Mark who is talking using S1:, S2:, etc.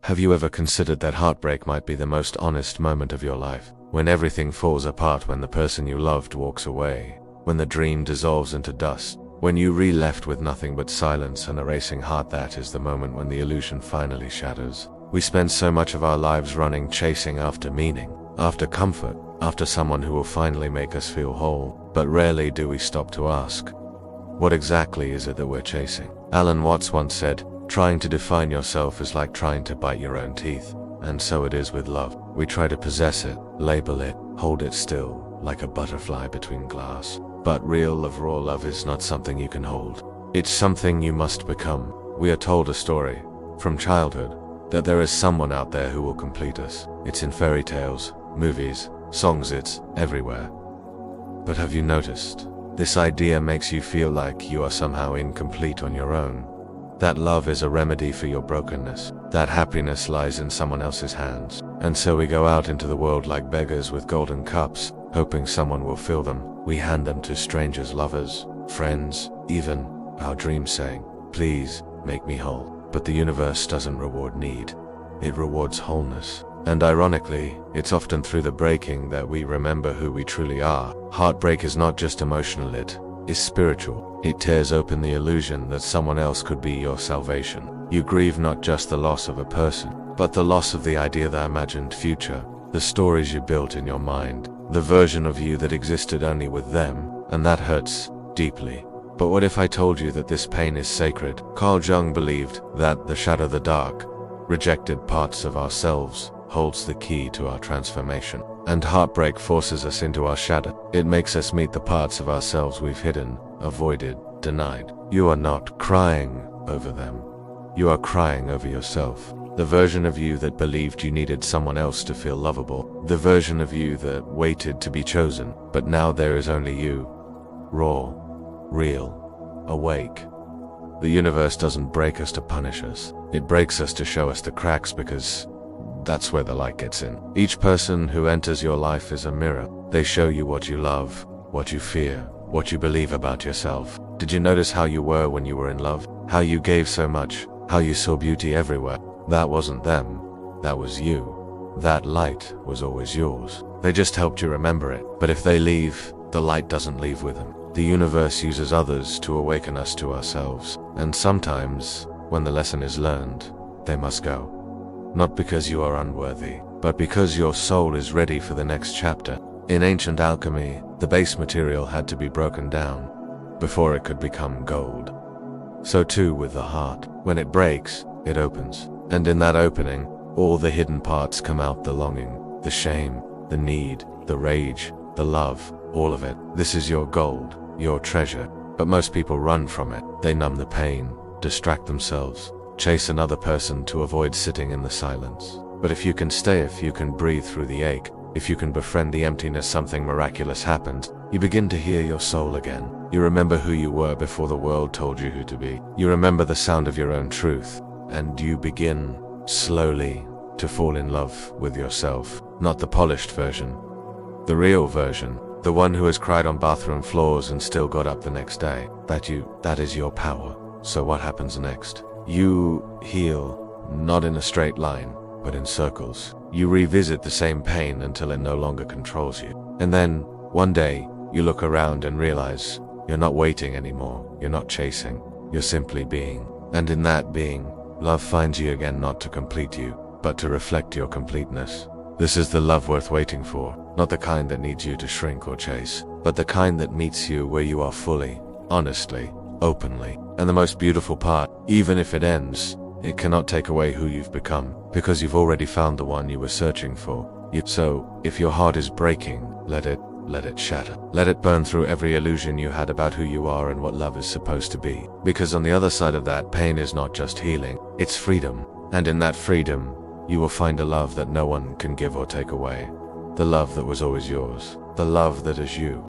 S1: Have you ever considered that heartbreak might be the most honest moment of your life? When everything falls apart, when the person you loved walks away, when the dream dissolves into dust, when you left with nothing but silence and a racing heart. That is the moment when the illusion finally shatters. We spend so much of our lives running, chasing after meaning, after comfort, after someone who will finally make us feel whole, but rarely do we stop to ask, what exactly is it that we're chasing? Alan Watts once said, "Trying to define yourself is like trying to bite your own teeth." And so it is with love. We try to possess it, label it, hold it still, like a butterfly between glass. But real love, raw love, is not something you can hold. It's something you must become. We are told a story, from childhood, that there is someone out there who will complete us. It's in fairy tales, movies, songs, it's everywhere. But have you noticed? This idea makes you feel like you are somehow incomplete on your own. That love is a remedy for your brokenness. That happiness lies in someone else's hands. And so we go out into the world like beggars with golden cups, hoping someone will fill them. We hand them to strangers, lovers, friends, even our dreams, saying, "Please, make me whole." But the universe doesn't reward need. It rewards wholeness. And ironically, it's often through the breaking that we remember who we truly are. Heartbreak is not just emotional, it is spiritual. It tears open the illusion that someone else could be your salvation. You grieve not just the loss of a person, but the loss of the idea, the imagined future, the stories you built in your mind, the version of you that existed only with them, and that hurts deeply. But what if I told you that this pain is sacred? Carl Jung believed that the shadow, the dark, rejected parts of ourselves, holds the key to our transformation. And heartbreak forces us into our shadow. It makes us meet the parts of ourselves we've hidden, avoided, denied. You are not crying over them. You are crying over yourself. The version of you that believed you needed someone else to feel lovable. The version of you that waited to be chosen. But now there is only you. Raw, real, awake. The universe doesn't break us to punish us. It breaks us to show us the cracks, because that's where the light gets in. Each person who enters your life is a mirror. They show you what you love, what you fear, what you believe about yourself. Did you notice how you were when you were in love? How you gave so much? How you saw beauty everywhere? That wasn't them. That was you. That light was always yours. They just helped you remember it. But if they leave, the light doesn't leave with them. The universe uses others to awaken us to ourselves. And sometimes, when the lesson is learned, they must go. Not because you are unworthy, but because your soul is ready for the next chapter. In ancient alchemy, the base material had to be broken down before it could become gold. So too with the heart. When it breaks, it opens. And in that opening, all the hidden parts come out, the longing, the shame, the need, the rage, the love, all of it. This is your gold, your treasure. But most people run from it. They numb the pain, distract themselves, chase another person to avoid sitting in the silence. But if you can stay, if you can breathe through the ache, if you can befriend the emptiness, something miraculous happens. You begin to hear your soul again. You remember who you were before the world told you who to be. You remember the sound of your own truth. And you begin, slowly, to fall in love with yourself. Not the polished version. The real version. The one who has cried on bathroom floors and still got up the next day. That is your power. So what happens next? You heal, not in a straight line, but in circles. You revisit the same pain until it no longer controls you. And then, one day, you look around and realize you're not waiting anymore. You're not chasing. You're simply being. And in that being, love finds you again, not to complete you, but to reflect your completeness. This is the love worth waiting for. Not the kind that needs you to shrink or chase, but the kind that meets you where you are fully, honestly, openly. And the most beautiful part, even if it ends, it cannot take away who you've become, because you've already found the one you were searching for. So, if your heart is breaking, let it shatter. Let it burn through every illusion you had about who you are and what love is supposed to be. Because on the other side of that, pain is not just healing, it's freedom. And in that freedom, you will find a love that no one can give or take away. The love that was always yours. The love that is you.